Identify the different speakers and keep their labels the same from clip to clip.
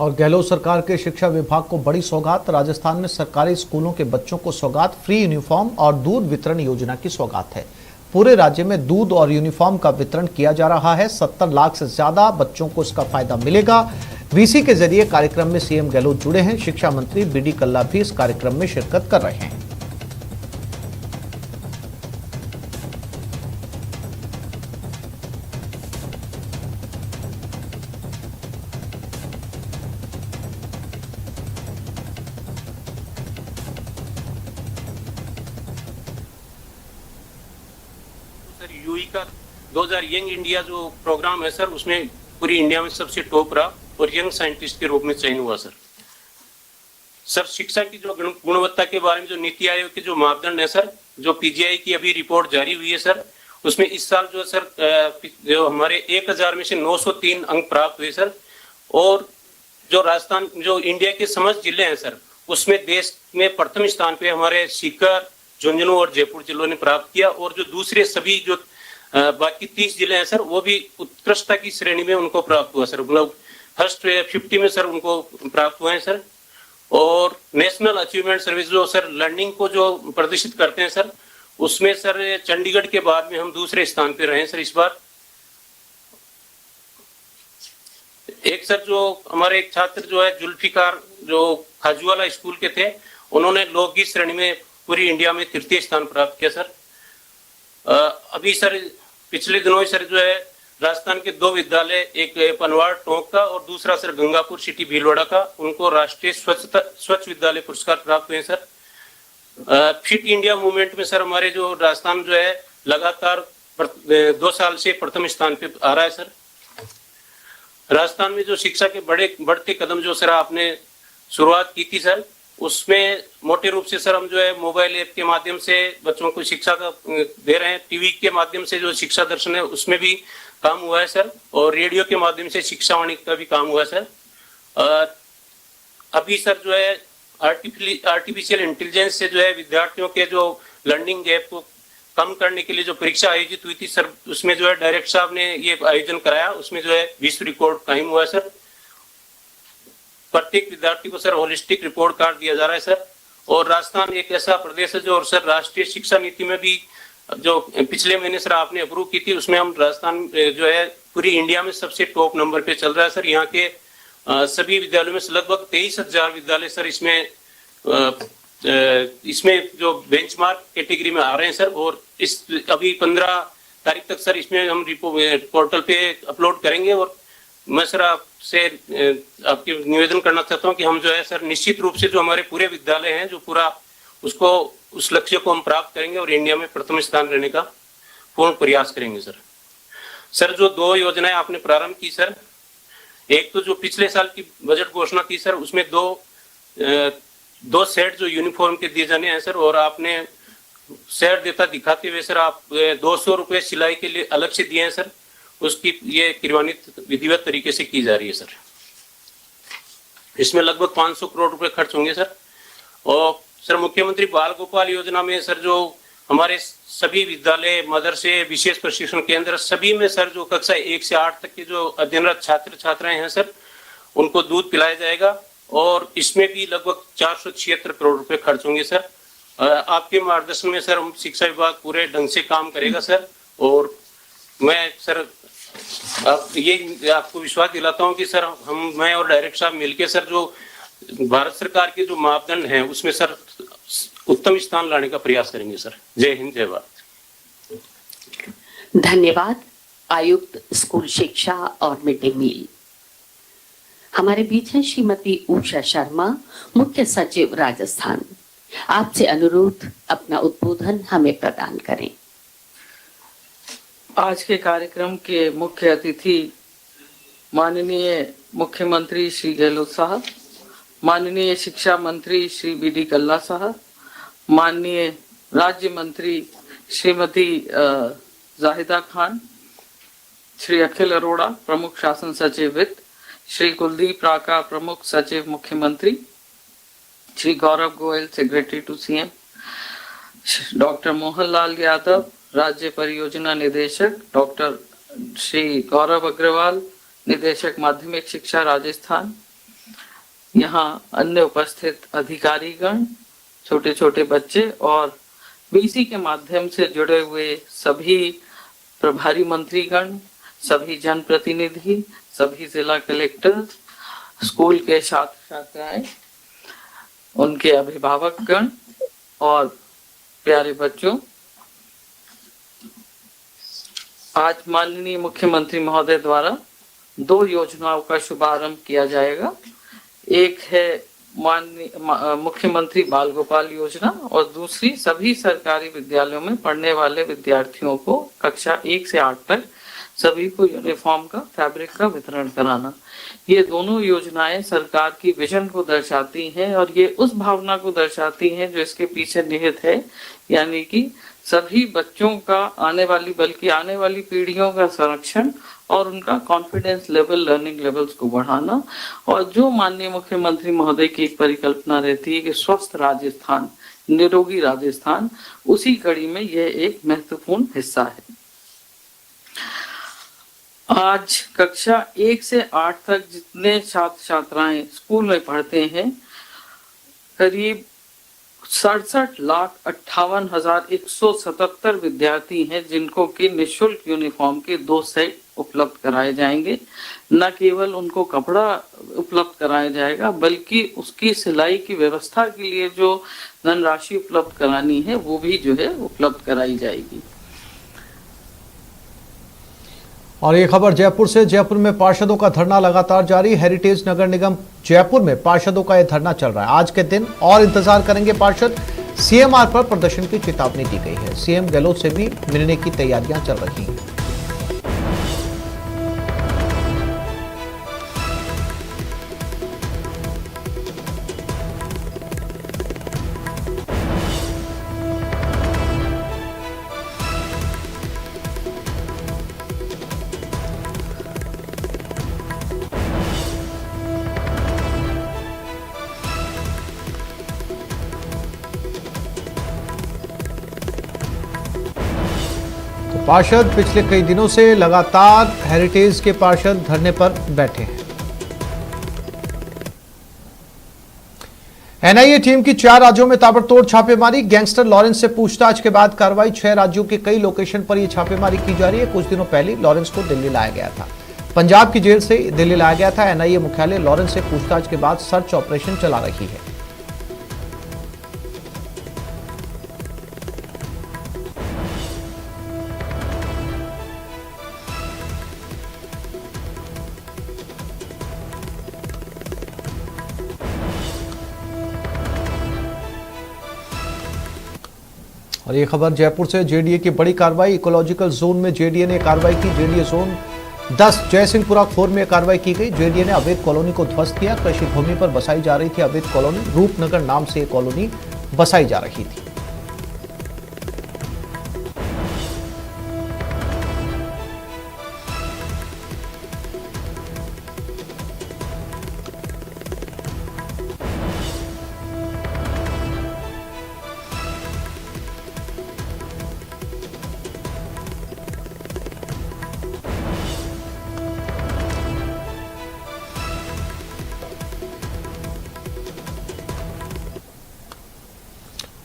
Speaker 1: और गहलोत सरकार के शिक्षा विभाग को बड़ी सौगात। राजस्थान में सरकारी स्कूलों के बच्चों को सौगात फ्री यूनिफॉर्म और दूध वितरण योजना की सौगात है। पूरे राज्य में दूध और यूनिफॉर्म का वितरण किया जा रहा है। 70 लाख से ज्यादा बच्चों को इसका फायदा मिलेगा। वीसी के जरिए कार्यक्रम में सीएम गहलोत जुड़े हैं। शिक्षा मंत्री बीडी कल्ला भी इस कार्यक्रम में शिरकत कर रहे हैं।
Speaker 2: यूई का 2000 यंग इंडिया जो प्रोग्राम है सर, उसमें पूरी इंडिया में सबसे टॉप रहा और यंग साइंटिस्ट के रूप में चयन हुआ सर शिक्षा की जो गुणवत्ता के बारे में जो नीति आयोग के जो मापदंड है सर, जो पीजीआई की अभी रिपोर्ट जारी हुई है सर, उसमें इस साल जो सर जो हमारे 1000 में से 903 अंक प्राप्त हुए सर। और जो राजस्थान जो इंडिया के समस्त जिले हैं सर, उसमें देश में प्रथम स्थान पे हमारे सीकर, झुंझुनू और जयपुर जिलों ने प्राप्त किया। और जो दूसरे सभी जो बाकी 30 जिले हैं सर, वो भी उत्कृष्टता की श्रेणी में उनको प्राप्त हुआ सर। मतलब फर्स्ट 50 में सर उनको प्राप्त हुए हैं सर। और नेशनल अचीवमेंट सर्विस जो सर लर्निंग को जो प्रदर्शित करते हैं सर, उसमें सर चंडीगढ़ के बाद में हम दूसरे स्थान पे रहे हैं सर इस बार। एक सर जो हमारे एक छात्र जो है जुल्फिकार, जो खाजूवाला स्कूल के थे, उन्होंने लोकगीत श्रेणी में पूरी इंडिया में तृतीय स्थान प्राप्त किया सर। अभी सर पिछले दिनों सर जो है राजस्थान के 2 विद्यालय, एक पनवाड़ टोंक का और दूसरा सर गंगापुर सिटी भीलवाड़ा का, उनको राष्ट्रीय स्वच्छ विद्यालय पुरस्कार प्राप्त हुए सर। फिट इंडिया मूवमेंट में सर हमारे जो राजस्थान जो है लगातार 2 साल से प्रथम स्थान पे आ रहा है सर। राजस्थान में जो शिक्षा के बढ़ते कदम जो सर आपने शुरुआत की थी सर, उसमें मोटे रूप से सर हम जो है मोबाइल ऐप के माध्यम से बच्चों को शिक्षा का दे रहे हैं। टीवी के माध्यम से जो शिक्षा दर्शन है उसमें भी काम हुआ है सर, और रेडियो के माध्यम से शिक्षा वाणी का भी काम हुआ है सर। अभी सर जो है आर्टिफिशियल इंटेलिजेंस से जो है विद्यार्थियों के जो लर्निंग गैप को कम करने के लिए जो परीक्षा आयोजित हुई थी सर, उसमें जो है डायरेक्टर साहब ने ये आयोजन कराया। उसमें जो है विश्व रिकॉर्ड कायम हुआ है सर। प्रत्येक विद्यार्थी को सर होलिस्टिक रिपोर्ट कार्ड दिया जा रहा है सर। और राजस्थान एक ऐसा प्रदेश है जो और सर राष्ट्रीय शिक्षा नीति में भी जो पिछले महीने सर आपने अप्रूव की थी, उसमें हम राजस्थान जो है पूरी इंडिया में सबसे टॉप नंबर पे चल रहा है सर। यहाँ के सभी विद्यालयों में से लगभग 23,000 विद्यालय सर इसमें जो बेंचमार्क कैटेगरी में आ रहे हैं सर। और इस अभी 15 तारीख तक सर इसमें हम पोर्टल पे अपलोड करेंगे। और मैं सर आपसे आपके निवेदन करना चाहता हूं कि हम जो है सर निश्चित रूप से जो हमारे पूरे विद्यालय हैं जो पूरा उसको उस लक्ष्य को हम प्राप्त करेंगे और इंडिया में प्रथम स्थान रहने का पूर्ण प्रयास करेंगे सर। जो 2 योजनाएं आपने प्रारंभ की सर, एक तो जो पिछले साल की बजट घोषणा थी सर, उसमें 2 सेट जो यूनिफॉर्म के दिए जाने हैं सर। और आपने सेट देता दिखाते हुए सर आप 200 रुपए सिलाई के लिए अलग से दिए हैं सर। उसकी ये क्रियान्वित विधिवत तरीके से की जा रही है सर। इसमें लगभग 500 करोड़ रुपए खर्च होंगे सर। और सर मुख्यमंत्री बाल गोपाल योजना में सर जो हमारे सभी विद्यालय, मदरसे, विशेष प्रशिक्षण केंद्र सभी में सर जो कक्षा 1 से 8 तक के जो अध्ययनरत छात्र छात्राएं हैं सर, उनको दूध पिलाया जाएगा। और इसमें भी लगभग 476 करोड़ रुपए खर्च होंगे सर। आपके मार्गदर्शन में सर हम शिक्षा विभाग पूरे ढंग से काम करेगा सर। और मैं सर आपको विश्वास दिलाता हूं कि सर मैं और डायरेक्टर साहब मिलकर सर जो भारत सरकार के जो मापदंड हैं उसमें सर उत्तम स्थान लाने का प्रयास करेंगे सर। जय हिंद, जय भारत।
Speaker 3: धन्यवाद। आयुक्त स्कूल शिक्षा और मिड डे मील हमारे बीच हैं श्रीमती उषा शर्मा, मुख्य सचिव राजस्थान। आपसे अनुरोध अपना उद्बोधन हमें प्रदान करें।
Speaker 4: आज के कार्यक्रम के मुख्य अतिथि माननीय मुख्यमंत्री श्री गहलोत साहब, माननीय शिक्षा मंत्री श्री बीडी कल्ला साहब, माननीय राज्य मंत्री श्रीमती जाहिदा खान, श्री अखिल अरोड़ा प्रमुख शासन सचिव वित्त, श्री कुलदीप राका प्रमुख सचिव मुख्यमंत्री, Shri Gaurav Goyal secretary to CM, doctor Mohanlal Yadav राज्य परियोजना निदेशक, डॉक्टर श्री गौरव अग्रवाल निदेशक माध्यमिक शिक्षा राजस्थान, यहाँ अन्य उपस्थित अधिकारीगण, छोटे छोटे बच्चे और बीसी के माध्यम से जुड़े हुए सभी प्रभारी मंत्रीगण, सभी जनप्रतिनिधि, सभी जिला कलेक्टर, स्कूल के छात्र छात्राएं, उनके अभिभावकगण और प्यारे बच्चों, आज माननीय मुख्यमंत्री महोदय द्वारा 2 योजनाओं का शुभारंभ किया जाएगा। एक है माननीय मुख्यमंत्री बाल गोपाल योजना और दूसरी सभी सरकारी विद्यालयों में पढ़ने वाले विद्यार्थियों को कक्षा 1 से 8 तक सभी को यूनिफॉर्म का फैब्रिक का वितरण कराना। ये दोनों योजनाएं सरकार की विजन को दर्शाती हैं और ये उस भावना को दर्शाती हैं जो इसके पीछे निहित है, यानी कि सभी बच्चों का आने वाली पीढ़ियों का संरक्षण और उनका कॉन्फिडेंस लेवल, लर्निंग लेवल्स को बढ़ाना। और जो माननीय मुख्यमंत्री महोदय की एक परिकल्पना रहती है कि स्वस्थ राजस्थान, निरोगी राजस्थान, उसी कड़ी में यह एक महत्वपूर्ण हिस्सा है। आज कक्षा 1 से 8 तक जितने छात्र छात्राएं स्कूल में पढ़ते हैं, करीब 67,58,177 विद्यार्थी हैं जिनको कि निःशुल्क यूनिफॉर्म के 2 सेट उपलब्ध कराए जाएंगे। न केवल उनको कपड़ा उपलब्ध कराया जाएगा बल्कि उसकी सिलाई की व्यवस्था के लिए जो धनराशि उपलब्ध करानी है वो भी जो है उपलब्ध कराई जाएगी।
Speaker 1: और ये खबर जयपुर से। जयपुर में पार्षदों का धरना लगातार जारी। हेरिटेज नगर निगम जयपुर में पार्षदों का यह धरना चल रहा है। आज के दिन और इंतजार करेंगे पार्षद। सीएमआर पर प्रदर्शन की चेतावनी दी गई है। सीएम गहलोत से भी मिलने की तैयारियां चल रही हैं। पार्षद पिछले कई दिनों से लगातार हेरिटेज के पार्षद धरने पर बैठे हैं। एनआईए टीम की 4 राज्यों में ताबड़तोड़ छापेमारी। गैंगस्टर लॉरेंस से पूछताछ के बाद कार्रवाई। 6 राज्यों के कई लोकेशन पर यह छापेमारी की जा रही है। कुछ दिनों पहले लॉरेंस को दिल्ली लाया गया था। पंजाब की जेल से दिल्ली लाया गया था। एनआईए मुख्यालय लॉरेंस से पूछताछ के बाद सर्च ऑपरेशन चला रही है। और ये खबर जयपुर से। जेडीए की बड़ी कार्रवाई। इकोलॉजिकल जोन में जेडीए ने कार्रवाई की। जेडीए जोन 10 जयसिंहपुरा खोर में कार्रवाई की गई। जेडीए ने अवैध कॉलोनी को ध्वस्त किया। कृषि भूमि पर बसाई जा रही थी अवैध कॉलोनी। रूपनगर नाम से एक कॉलोनी बसाई जा रही थी।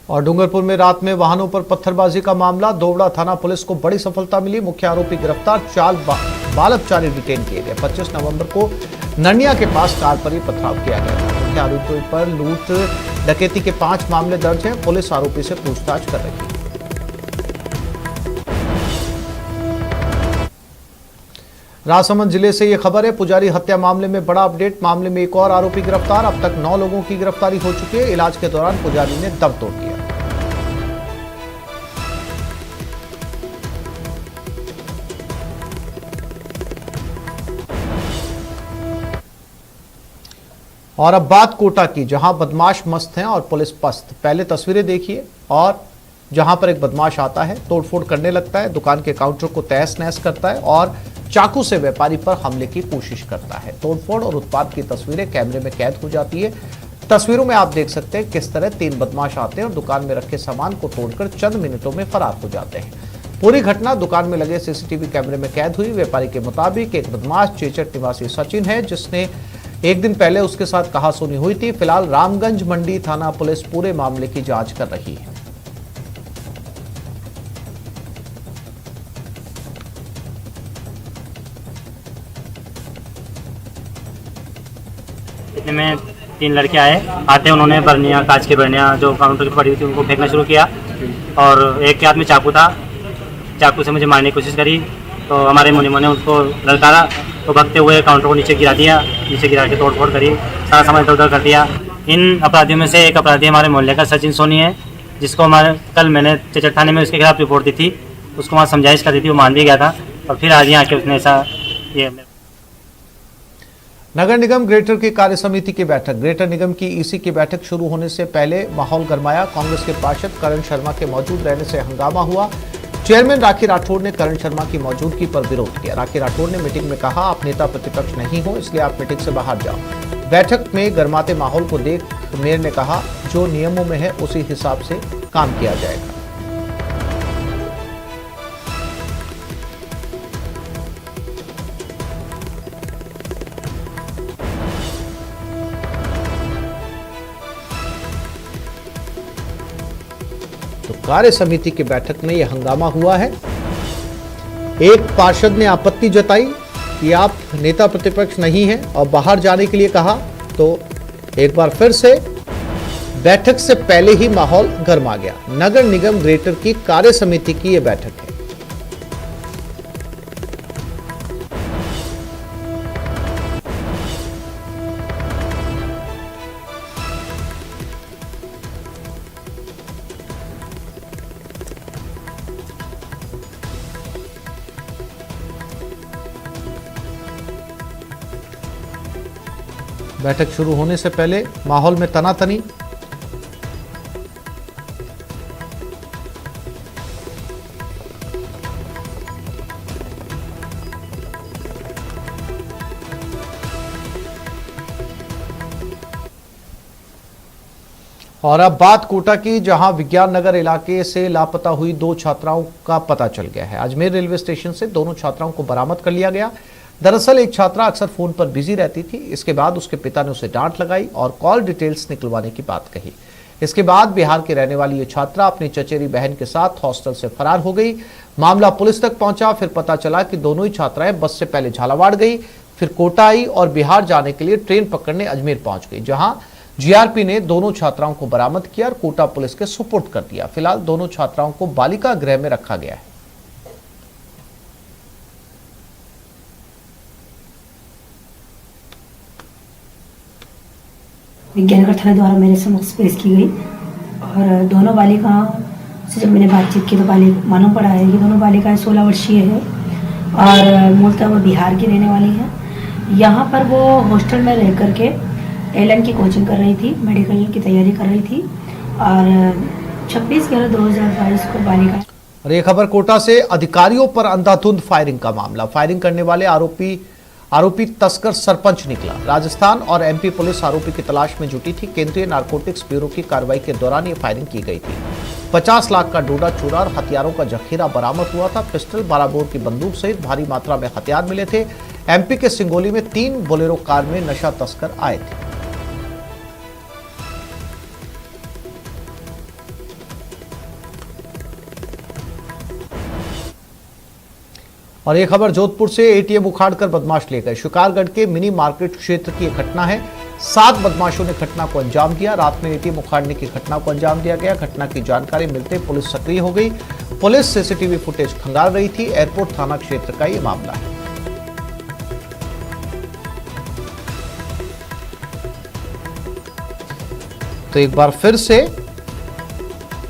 Speaker 1: और डूंगरपुर में रात में वाहनों पर पत्थरबाजी का मामला। दोवड़ा थाना पुलिस को बड़ी सफलता मिली। मुख्य आरोपी गिरफ्तार। 4 बाल अपचारी डिटेन किए गए। 25 नवंबर को ननिया के पास कार पर ही पथराव किया गया था। मुख्य आरोपी पर लूट डकैती के 5 मामले दर्ज हैं। पुलिस आरोपी से पूछताछ कर रही है। राजसमंद जिले से यह खबर है। पुजारी हत्या मामले में बड़ा अपडेट। मामले में एक और आरोपी गिरफ्तार। अब तक 9 लोगों की गिरफ्तारी हो चुकी है। इलाज के दौरान पुजारी ने दम तोड़ दिया। और अब बात कोटा की, जहां बदमाश मस्त हैं और पुलिस पस्त। पहले तस्वीरें देखिए। और जहां पर एक बदमाश आता है, तोड़फोड़ करने लगता है, दुकान के काउंटर को तहस नहस करता है और चाकू से व्यापारी पर हमले की कोशिश करता है। तोड़फोड़ और उत्पात की तस्वीरें कैमरे में कैद हो जाती है। तस्वीरों में आप देख सकते हैं किस तरह 3 बदमाश आते हैं और दुकान में रखे सामान को तोड़कर चंद मिनटों में फरार हो जाते हैं। पूरी घटना दुकान में लगे सीसीटीवी कैमरे में कैद हुई। व्यापारी के मुताबिक एक बदमाश चेचट निवासी सचिन है, जिसने एक दिन पहले उसके साथ कहासुनी हुई थी। फिलहाल रामगंज मंडी थाना पुलिस पूरे मामले की जांच कर रही है।
Speaker 5: इतने में 3 लड़के आते उन्होंने बर्नियाँ, कांच की बर्नियाँ जो काउंटर पर पड़ी हुई थी उनको फेंकना शुरू किया और एक के हाथ में चाकू था। चाकू से मुझे मारने की कोशिश करी तो हमारे मुनिमों ने उसको ललकारा तो भागते हुए काउंटर को नीचे गिरा दिया। नीचे गिरा के तोड़ फोड़ करी, सारा सामान इधर उधर कर दिया। इन अपराधियों में से एक अपराधी हमारे मोहल्ले का सचिन सोनी है, जिसको कल मैंने चचर थाने में उसके खिलाफ रिपोर्ट दी थी। उसको वहाँ समझाइश कर दी थी, वो मान भी गया था और फिर आज यहाँ आके उसने ऐसा ये।
Speaker 1: नगर निगम ग्रेटर की कार्य समिति की बैठक। ग्रेटर निगम की ईसी की बैठक शुरू होने से पहले माहौल गरमाया। कांग्रेस के पार्षद करण शर्मा के मौजूद रहने से हंगामा हुआ। चेयरमैन राखी राठौड़ ने करण शर्मा की मौजूदगी पर विरोध किया। राखी राठौड़ ने मीटिंग में कहा, आप नेता प्रतिपक्ष नहीं हो, इसलिए आप मीटिंग से बाहर जाओ। बैठक में गरमाते माहौल को देख मेयर ने कहा, जो नियमों में है उसी हिसाब से काम किया जाएगा। तो कार्य समिति की बैठक में यह हंगामा हुआ है। एक पार्षद ने आपत्ति जताई कि आप नेता प्रतिपक्ष नहीं हैं और बाहर जाने के लिए कहा। तो एक बार फिर से बैठक से पहले ही माहौल गर्मा गया। नगर निगम ग्रेटर की कार्य समिति की यह बैठक है। बैठक शुरू होने से पहले माहौल में तनातनी। और अब बात कोटा की, जहां विज्ञान नगर इलाके से लापता हुई 2 छात्राओं का पता चल गया है। अजमेर रेलवे स्टेशन से दोनों छात्राओं को बरामद कर लिया गया। दरअसल एक छात्रा अक्सर फोन पर बिजी रहती थी। इसके बाद उसके पिता ने उसे डांट लगाई और कॉल डिटेल्स निकलवाने की बात कही। इसके बाद बिहार की रहने वाली ये छात्रा अपनी चचेरी बहन के साथ हॉस्टल से फरार हो गई। मामला पुलिस तक पहुंचा। फिर पता चला कि दोनों ही छात्राएं बस से पहले झालावाड़ गई, फिर कोटा आई और बिहार जाने के लिए ट्रेन पकड़ने अजमेर पहुंच गई, जहां जीआरपी ने दोनों छात्राओं को बरामद किया और कोटा पुलिस के सुपुर्द कर दिया। फिलहाल दोनों छात्राओं को बालिका गृह में रखा गया है।
Speaker 6: विज्ञान नगर थाने द्वारा मेरे समक्ष पेश की गई और दोनों बालिकाओं से जब मैंने बातचीत की तो मालूम पड़ा है कि दोनों बालिकाएं 16 वर्षीय है और मूलतः वो बिहार की रहने वाली हैं। यहाँ पर वो हॉस्टल में रह करके एलएन की कोचिंग कर रही थी, मेडिकल की तैयारी कर रही थी और 26/11/2022 को बालिका।
Speaker 1: और ये खबर कोटा से, अधिकारियों पर अंधाधुंध फायरिंग का मामला। फायरिंग करने वाले आरोपी तस्कर सरपंच निकला। राजस्थान और एमपी पुलिस आरोपी की तलाश में जुटी थी। केंद्रीय नारकोटिक्स ब्यूरो की कार्रवाई के दौरान ये फायरिंग की गई थी। 50 लाख का डोडा चूरा और हथियारों का जखीरा बरामद हुआ था। पिस्टल, 12 बोर की बंदूक सहित भारी मात्रा में हथियार मिले थे। एमपी के सिंगोली में 3 बोलेरो कार में नशा तस्कर आए थे। और ये खबर जोधपुर से, एटीएम उखाड़कर बदमाश ले गए। शिकारगढ़ के मिनी मार्केट क्षेत्र की घटना है। 7 बदमाशों ने घटना को अंजाम दिया। रात में एटीएम उखाड़ने की घटना को अंजाम दिया गया। घटना की जानकारी मिलते पुलिस सक्रिय हो गई। पुलिस सीसीटीवी फुटेज खंगाल रही थी। एयरपोर्ट थाना क्षेत्र का ये मामला है। तो एक बार फिर से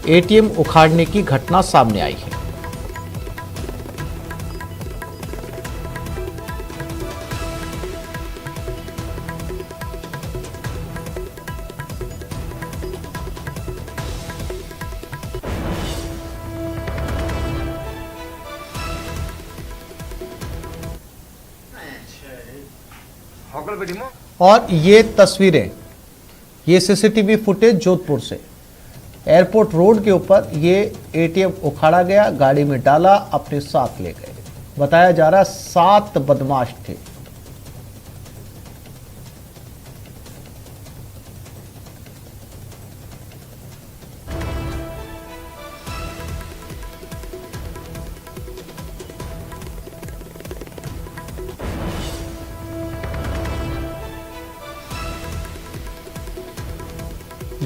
Speaker 1: एटीएम उखाड़ने की घटना सामने आई है। और ये तस्वीरें, ये सीसीटीवी फुटेज जोधपुर से, एयरपोर्ट रोड के ऊपर ये एटीएम उखाड़ा गया, गाड़ी में डाला, अपने साथ ले गए। बताया जा रहा 7 बदमाश थे।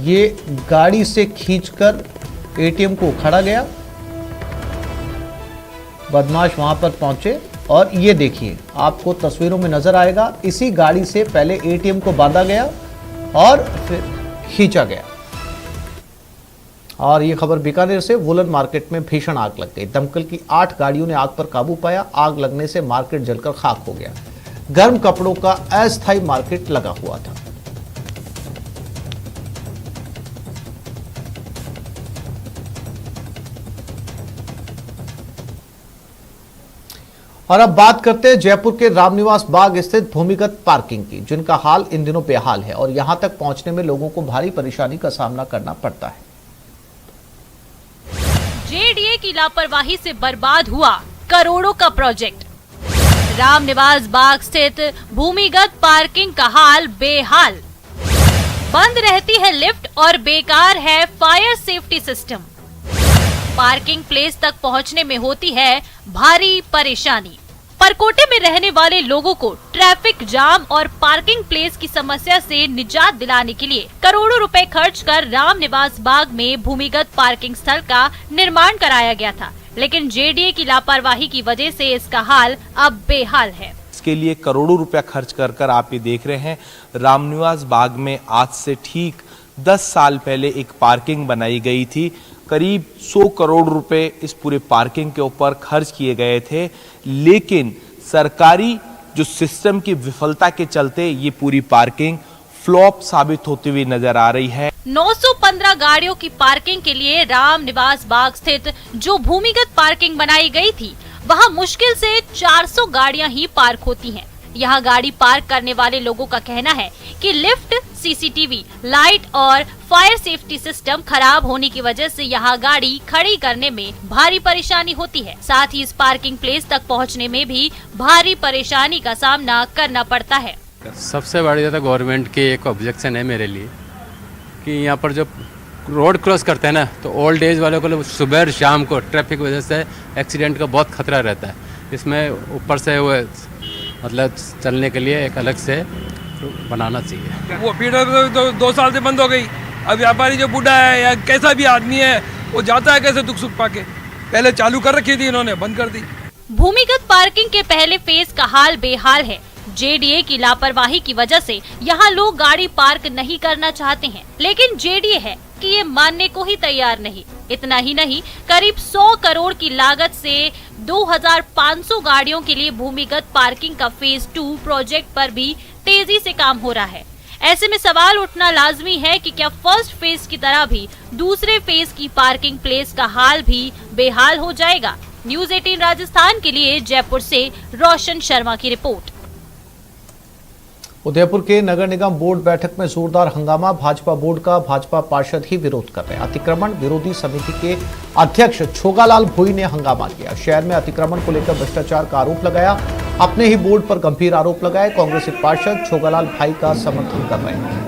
Speaker 1: ये गाड़ी से खींचकर एटीएम को उखाड़ा गया। बदमाश वहां पर पहुंचे और ये देखिए, आपको तस्वीरों में नजर आएगा, इसी गाड़ी से पहले एटीएम को बांधा गया और फिर खींचा गया। और ये खबर बीकानेर से, वुलन मार्केट में भीषण आग लग गई। दमकल की 8 गाड़ियों ने आग पर काबू पाया। आग लगने से मार्केट जलकर खाक हो गया। गर्म कपड़ों का अस्थायी मार्केट लगा हुआ था। और अब बात करते हैं जयपुर के रामनिवास बाग स्थित भूमिगत पार्किंग की, जिनका हाल इन दिनों बेहाल है और यहां तक पहुंचने में लोगों को भारी परेशानी का सामना करना पड़ता है।
Speaker 7: जेडीए की लापरवाही से बर्बाद हुआ करोड़ों का प्रोजेक्ट। रामनिवास बाग स्थित भूमिगत पार्किंग का हाल बेहाल। बंद रहती है लिफ्ट और बेकार है fire safety system. Parking place तक पहुंचने में होती है भारी परेशानी। परकोटे में रहने वाले लोगों को ट्रैफिक जाम और पार्किंग प्लेस की समस्या से निजात दिलाने के लिए करोड़ों रुपए खर्च कर रामनिवास बाग में भूमिगत पार्किंग स्थल का निर्माण कराया गया था, लेकिन जेडीए की लापरवाही की वजह से इसका हाल अब बेहाल है।
Speaker 8: इसके लिए करोड़ों रुपया खर्च कर आप ये देख रहे हैं, रामनिवास बाग में आज से ठीक 10 साल पहले एक पार्किंग बनाई गई थी। करीब 100 करोड़ रुपए इस पूरे पार्किंग के ऊपर खर्च किए गए थे, लेकिन सरकारी जो सिस्टम की विफलता के चलते ये पूरी पार्किंग फ्लॉप साबित होती हुई नजर आ रही है।
Speaker 7: 915 गाड़ियों की पार्किंग के लिए रामनिवास बाग स्थित जो भूमिगत पार्किंग बनाई गई थी, वहां मुश्किल से 400 गाड़ियां ही पार्क होती हैं। यहाँ गाड़ी पार्क करने वाले लोगों का कहना है कि लिफ्ट, सीसीटीवी, लाइट और फायर सेफ्टी सिस्टम खराब होने की वजह से यहाँ गाड़ी खड़ी करने में भारी परेशानी होती है। साथ ही इस पार्किंग प्लेस तक पहुँचने में भी भारी परेशानी का सामना करना पड़ता है।
Speaker 9: सबसे बड़ी ज्यादा गवर्नमेंट की एक ऑब्जेक्शन है मेरे लिए कि यहाँ पर जो रोड क्रॉस करते हैं ना, तो ओल्ड एज वालों को सुबह और शाम को ट्रैफिक की वजह से एक्सीडेंट का बहुत खतरा रहता है। इसमें ऊपर से वो मतलब चलने के लिए एक अलग से बनाना चाहिए।
Speaker 10: वो भीड़ 2 साल से बंद हो गई। अब व्यापारी जो बूढ़ा है या कैसा भी आदमी है, वो जाता है कैसे दुख सुख पाके। पहले चालू कर रखी थी, इन्होंने बंद कर दी।
Speaker 7: भूमिगत पार्किंग के पहले फेज का हाल बेहाल है। जेडीए की लापरवाही की वजह से यहाँ लोग गाड़ी पार्क नहीं करना चाहते हैं, लेकिन जेडीए है कि ये मानने को ही तैयार नहीं। इतना ही नहीं, करीब 100 करोड़ की लागत से 2500 गाड़ियों के लिए भूमिगत पार्किंग का फेज 2 प्रोजेक्ट पर भी तेजी से काम हो रहा है। ऐसे में सवाल उठना लाजमी है कि क्या फर्स्ट फेज की तरह भी दूसरे फेज की पार्किंग प्लेस का हाल भी बेहाल हो जाएगा। न्यूज़ 18 राजस्थान के लिए जयपुर से रोशन शर्मा की रिपोर्ट।
Speaker 1: उदयपुर के नगर निगम बोर्ड बैठक में जोरदार हंगामा। भाजपा बोर्ड का भाजपा पार्षद ही विरोध कर रहे हैं। अतिक्रमण विरोधी समिति के अध्यक्ष छोगालाल भोई ने हंगामा किया। शहर में अतिक्रमण को लेकर भ्रष्टाचार का आरोप लगाया। अपने ही बोर्ड पर गंभीर आरोप लगाए। कांग्रेसी पार्षद छोगालाल भाई का समर्थन कर रहे हैं।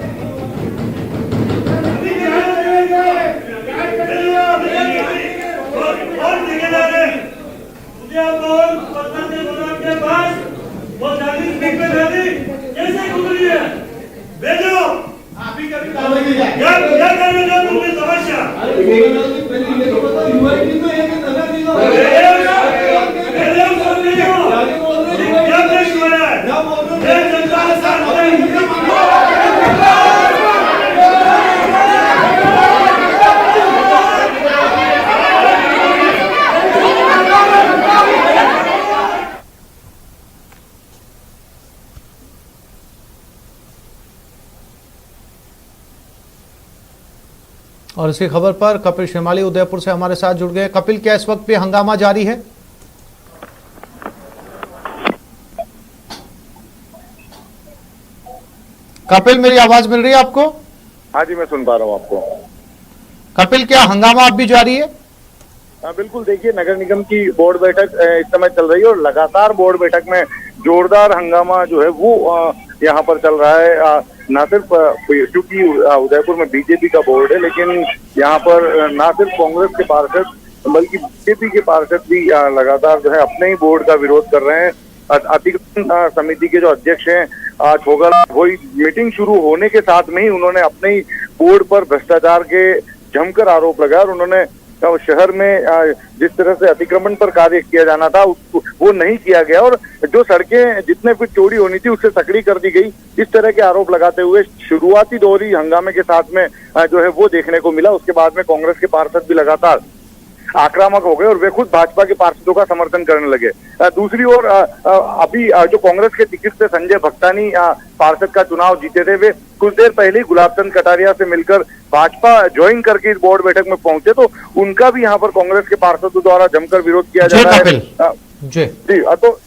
Speaker 1: और इसी खबर पर कपिल शेमाली उदयपुर से हमारे साथ जुड़ गए। कपिल, क्या इस वक्त पे हंगामा जारी है? कपिल, मेरी आवाज मिल रही है आपको?
Speaker 11: हाँ जी, मैं सुन पा रहा हूँ आपको।
Speaker 1: कपिल, क्या हंगामा अब भी जारी है?
Speaker 11: हाँ बिल्कुल, देखिए नगर निगम की बोर्ड बैठक इस समय चल रही है और लगातार बोर्ड बैठक में जोरदार हंगामा जो है वो यहाँ पर चल रहा है। न सिर्फ क्योंकि उदयपुर में बीजेपी का बोर्ड है, लेकिन यहाँ पर न सिर्फ कांग्रेस के पार्षद बल्कि बीजेपी के पार्षद भी लगातार जो है अपने ही बोर्ड का विरोध कर रहे हैं। अतिक्रमण समिति के जो अध्यक्ष हैं छोगालाल भोई, मीटिंग शुरू होने के साथ में ही उन्होंने अपने ही बोर्ड पर भ्रष्टाचार के जमकर आरोप लगाए और उन्होंने शहर में जिस तरह से अतिक्रमण पर कार्य किया जाना था वो नहीं किया गया और जो सड़कें जितने फीट चौड़ी होनी थी उससे सकड़ी कर दी गई, इस तरह के आरोप लगाते हुए शुरुआती दौर ही हंगामे के साथ में जो है वो देखने को मिला। उसके बाद में कांग्रेस के पार्षद भी लगातार आक्रामक हो गए और वे खुद भाजपा के पार्षदों का समर्थन करने लगे। दूसरी ओर अभी जो कांग्रेस के टिकट से संजय भक्तानी पार्षद का चुनाव जीते थे, वे कुछ देर पहले ही गुलाबचंद कटारिया से मिलकर भाजपा ज्वाइन करके इस बोर्ड बैठक में पहुंचे, तो उनका भी यहाँ पर कांग्रेस के पार्षदों द्वारा जमकर विरोध किया जा रहा है।
Speaker 1: जी, तो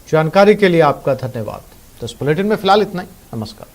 Speaker 1: जानकारी के लिए आपका धन्यवाद। तो इस बुलेटिन में फिलहाल इतना ही। नमस्कार।